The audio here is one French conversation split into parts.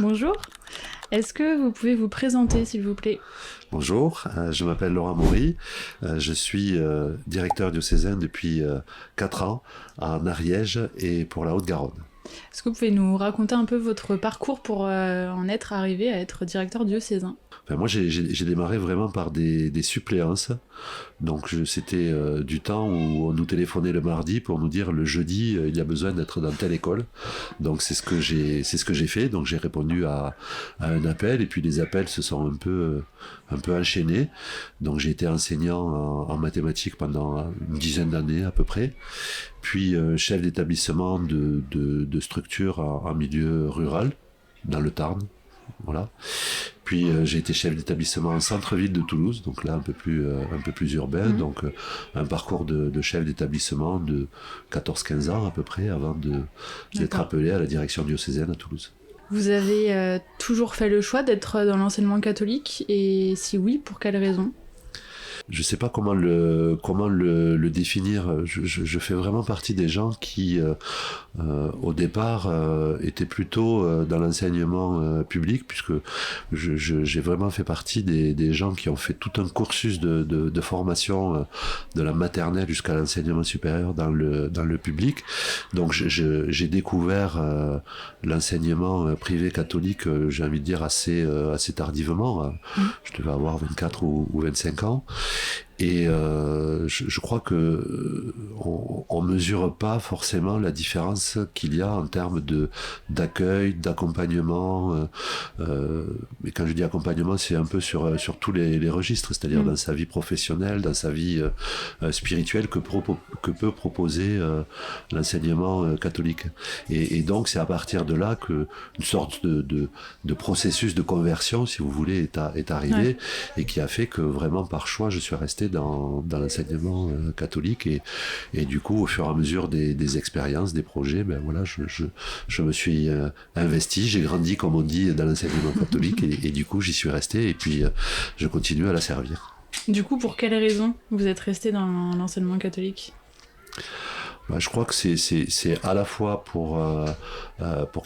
Bonjour. Est-ce que vous pouvez vous présenter, s'il vous plaît? Bonjour, je m'appelle Laurent Maury, je suis directeur diocésain depuis 4 ans en Ariège et pour la Haute-Garonne. Est-ce que vous pouvez nous raconter un peu votre parcours pour en être arrivé à être directeur diocésain? Enfin, moi j'ai démarré vraiment par des suppléances, donc c'était du temps où on nous téléphonait le mardi pour nous dire le jeudi il y a besoin d'être dans telle école, donc c'est ce que j'ai fait, donc j'ai répondu à un appel et puis les appels se sont un peu enchaînés, donc j'ai été enseignant en mathématiques pendant une dizaine d'années à peu près, puis chef d'établissement de structure en milieu rural dans le Tarn. Voilà. Puis j'ai été chef d'établissement en centre-ville de Toulouse, donc là un peu plus urbain, donc un parcours de chef d'établissement de 14-15 ans à peu près avant d'être appelé à la direction diocésaine à Toulouse. Vous avez toujours fait le choix d'être dans l'enseignement catholique, et si oui, pour quelles raisons? Je sais pas comment le définir. Je fais vraiment partie des gens qui, au départ, étaient plutôt dans l'enseignement public, puisque j'ai vraiment fait partie des gens qui ont fait tout un cursus de formation de la maternelle jusqu'à l'enseignement supérieur dans le public. Donc j'ai découvert l'enseignement privé catholique, j'ai envie de dire assez tardivement. Je devais avoir 24 ou 25 ans. Et je crois que on mesure pas forcément la différence qu'il y a en termes d'accueil, d'accompagnement. Mais quand je dis accompagnement, c'est un peu sur tous les registres, c'est-à-dire dans sa vie professionnelle, dans sa vie spirituelle que peut proposer l'enseignement catholique. Et donc c'est à partir de là que une sorte de processus de conversion, si vous voulez, est arrivé, et qui a fait que vraiment par choix je suis resté dans l'enseignement catholique, et du coup au fur et à mesure des expériences, des projets, ben voilà, je me suis investi, j'ai grandi comme on dit dans l'enseignement catholique, et du coup j'y suis resté, et puis je continue à la servir. Du coup, pour quelles raisons vous êtes resté dans l'enseignement catholique? Ben, je crois que c'est à la fois pour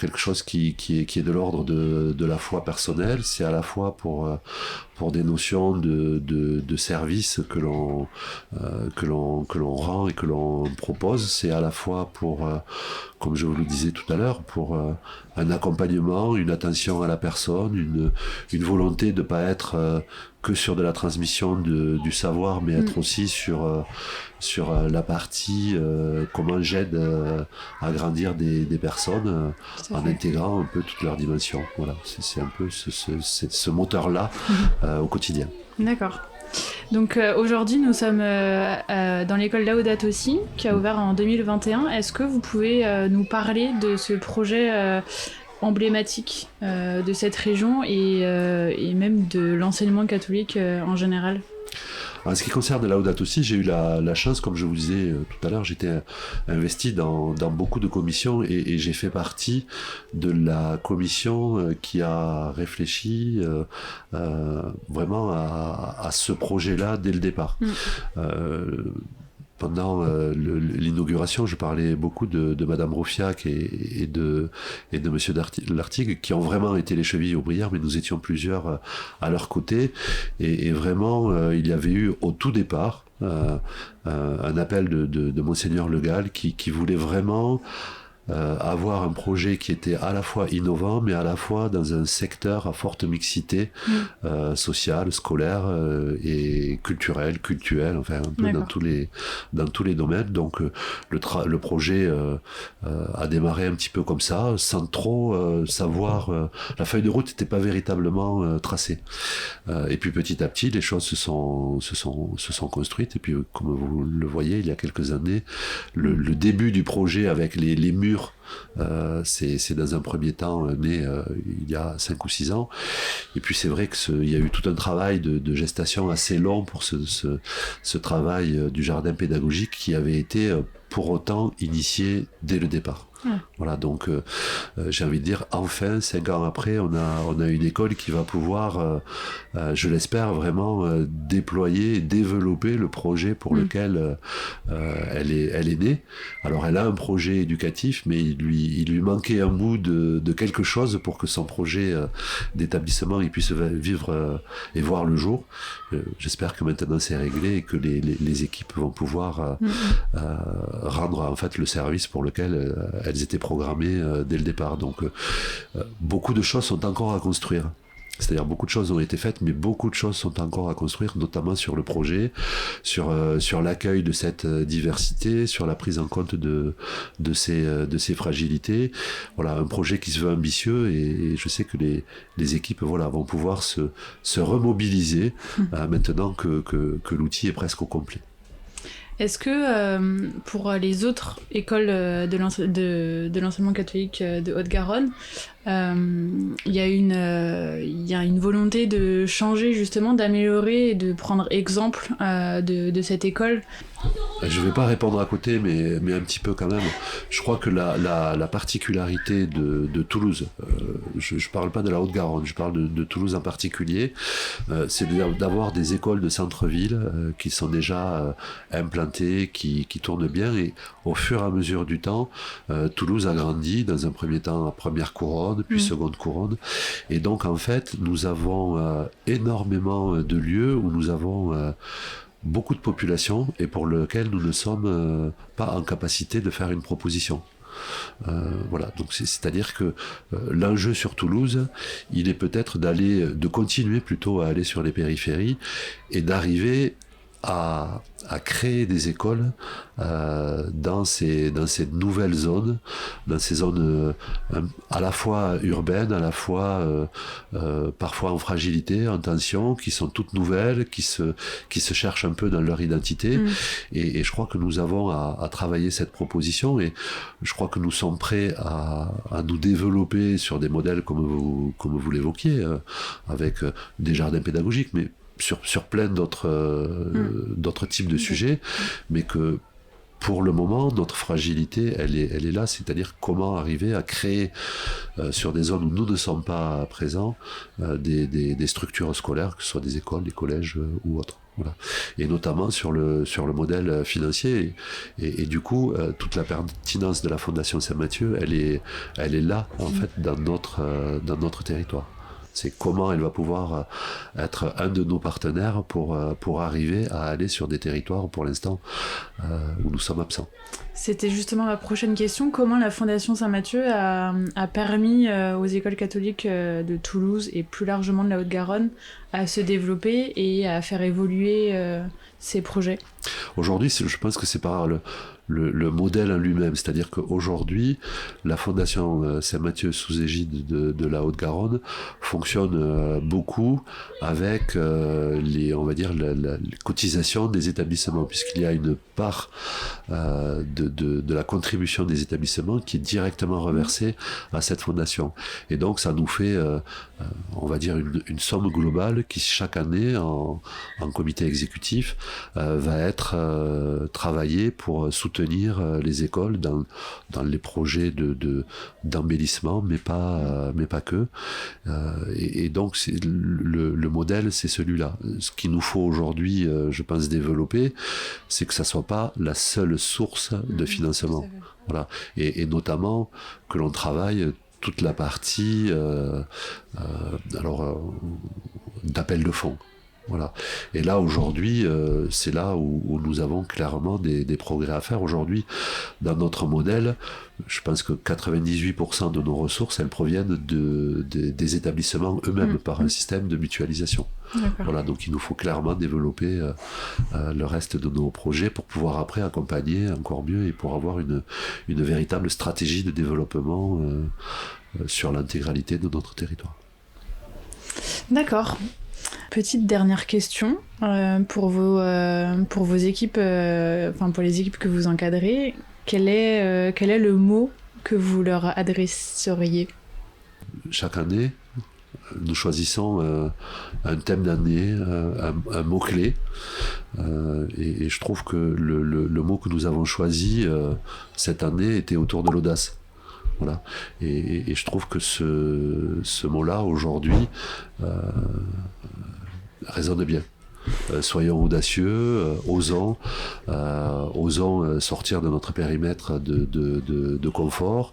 quelque chose qui est de l'ordre de la foi personnelle, c'est à la fois pour des notions de service que l'on rend et que l'on propose, c'est à la fois pour comme je vous le disais tout à l'heure, pour un accompagnement, une attention à la personne, une volonté de ne pas être que sur de la transmission du savoir, mais être aussi sur la partie comment j'aide à grandir des personnes en intégrant un peu toutes leurs dimensions. Voilà, c'est un peu ce moteur-là au quotidien. D'accord. Donc aujourd'hui, nous sommes dans l'école Laudato Si, qui a ouvert en 2021. Est-ce que vous pouvez nous parler de ce projet emblématique de cette région, et même de l'enseignement catholique en général? En ce qui concerne Laudato Si, j'ai eu la chance, comme je vous disais tout à l'heure, j'étais investi dans beaucoup de commissions, et j'ai fait partie de la commission qui a réfléchi vraiment à ce projet-là dès le départ. Pendant l'inauguration, je parlais beaucoup de Madame Roufiac et de Monsieur Lartigue, qui ont vraiment été les chevilles ouvrières, mais nous étions plusieurs à leur côté, et vraiment il y avait eu au tout départ un appel de Monseigneur Le Gall qui voulait vraiment avoir un projet qui était à la fois innovant, mais à la fois dans un secteur à forte mixité sociale, scolaire et culturelle, enfin un peu dans tous les domaines. Donc le projet a démarré un petit peu comme ça, sans trop savoir. La feuille de route n'était pas véritablement tracée. Et puis petit à petit, les choses se sont construites. Et puis comme vous le voyez, il y a quelques années, le début du projet avec les murs, c'est dans un premier temps né il y a 5 ou 6 ans, et puis c'est vrai qu'il y a eu tout un travail de gestation assez long pour ce travail du jardin pédagogique qui avait été pour autant initié dès le départ. Voilà, donc j'ai envie de dire, enfin, 5 ans après, on a une école qui va pouvoir, je l'espère, vraiment déployer, développer le projet pour lequel elle est née. Alors, elle a un projet éducatif, mais il lui manquait un bout de quelque chose pour que son projet d'établissement il puisse vivre et voir le jour. J'espère que maintenant c'est réglé et que les équipes vont pouvoir rendre en fait le service pour lequel elles étaient programmées dès le départ. Donc beaucoup de choses sont encore à construire. C'est-à-dire beaucoup de choses ont été faites, mais beaucoup de choses sont encore à construire, notamment sur le projet, sur l'accueil de cette diversité, sur la prise en compte de ces fragilités. Voilà, un projet qui se veut ambitieux et je sais que les équipes vont pouvoir se remobiliser maintenant que l'outil est presque au complet. Est-ce que pour les autres écoles de l'enseignement catholique de Haute-Garonne, il y a une volonté de changer justement, d'améliorer et de prendre exemple de cette école? Je ne vais pas répondre à côté, mais un petit peu quand même. Je crois que la particularité de Toulouse, je ne parle pas de la Haute-Garonne, je parle de Toulouse en particulier, c'est d'avoir des écoles de centre-ville qui sont déjà implantées, qui tournent bien, et au fur et à mesure du temps, Toulouse a grandi, dans un premier temps en première couronne, puis seconde couronne, et donc en fait, nous avons énormément de lieux où nous avons beaucoup de population et pour lequel nous ne sommes pas en capacité de faire une proposition. Voilà, donc c'est-à-dire que l'enjeu sur Toulouse, il est peut-être de continuer plutôt à aller sur les périphéries et d'arriver à créer des écoles dans ces nouvelles zones, dans ces zones à la fois urbaines, à la fois parfois en fragilité, en tension, qui sont toutes nouvelles, qui se cherchent un peu dans leur identité. Et je crois que nous avons à travailler cette proposition et je crois que nous sommes prêts à nous développer sur des modèles comme vous l'évoquiez, avec des jardins pédagogiques, mais sur plein d'autres types de sujets, mais que pour le moment, notre fragilité, elle est là, c'est-à-dire comment arriver à créer sur des zones où nous ne sommes pas présents des structures scolaires, que ce soit des écoles, des collèges ou autres. Voilà. Et notamment sur le modèle financier et du coup toute la pertinence de la Fondation Saint-Mathieu, elle est là en fait dans notre territoire. C'est comment elle va pouvoir être un de nos partenaires pour arriver à aller sur des territoires pour l'instant où nous sommes absents. C'était justement ma prochaine question. Comment la Fondation Saint-Mathieu a permis aux écoles catholiques de Toulouse et plus largement de la Haute-Garonne à se développer et à faire évoluer ces projets? Aujourd'hui, je pense que c'est par le modèle en lui-même, c'est-à-dire qu'aujourd'hui, la Fondation Saint-Mathieu sous égide de la Haute-Garonne fonctionne beaucoup avec les cotisations des établissements, puisqu'il y a une part de la contribution des établissements qui est directement reversée à cette fondation. Et donc, ça nous fait, on va dire, une somme globale qui, chaque année, en comité exécutif, va être travaillée pour soutenir les écoles dans les projets d'embellissement, mais pas que. Et donc le modèle, c'est celui-là. Ce qu'il nous faut aujourd'hui, je pense, développer, c'est que ça soit pas la seule source de financement. Voilà. Et notamment que l'on travaille toute la partie d'appel de fonds. Voilà. Et là aujourd'hui, c'est là où nous avons clairement des progrès à faire. Aujourd'hui, dans notre modèle, je pense que 98% de nos ressources, elles proviennent des établissements eux-mêmes par un système de mutualisation. Voilà, donc il nous faut clairement développer le reste de nos projets pour pouvoir après accompagner encore mieux et pour avoir une véritable stratégie de développement sur l'intégralité de notre territoire. D'accord. Petite dernière question pour vos équipes, pour les équipes que vous encadrez, quel est le mot que vous leur adresseriez? Chaque année, nous choisissons un thème d'année, un mot-clé, et je trouve que le mot que nous avons choisi cette année était autour de l'audace. Voilà. Et je trouve que ce mot-là, aujourd'hui, résonne bien. Soyons audacieux, osons sortir de notre périmètre de confort,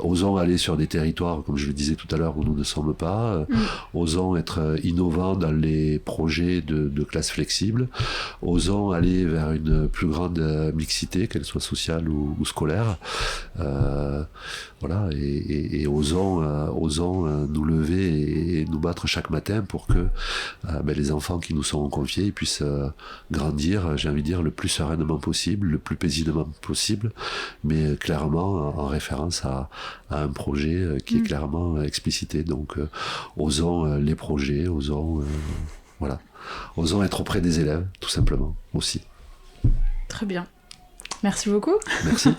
osons aller sur des territoires, comme je le disais tout à l'heure, où nous ne sommes pas, osons être innovants dans les projets de classe flexible, osons aller vers une plus grande mixité, qu'elle soit sociale ou scolaire, voilà, et osons nous lever et nous battre chaque matin pour que les enfants qui nous sont confiés puissent grandir, j'ai envie de dire, le plus sereinement possible, le plus paisiblement possible, mais clairement en référence à un projet qui est clairement explicité. Donc osons les projets, osons être auprès des élèves, tout simplement, aussi. Très bien. Merci beaucoup. Merci.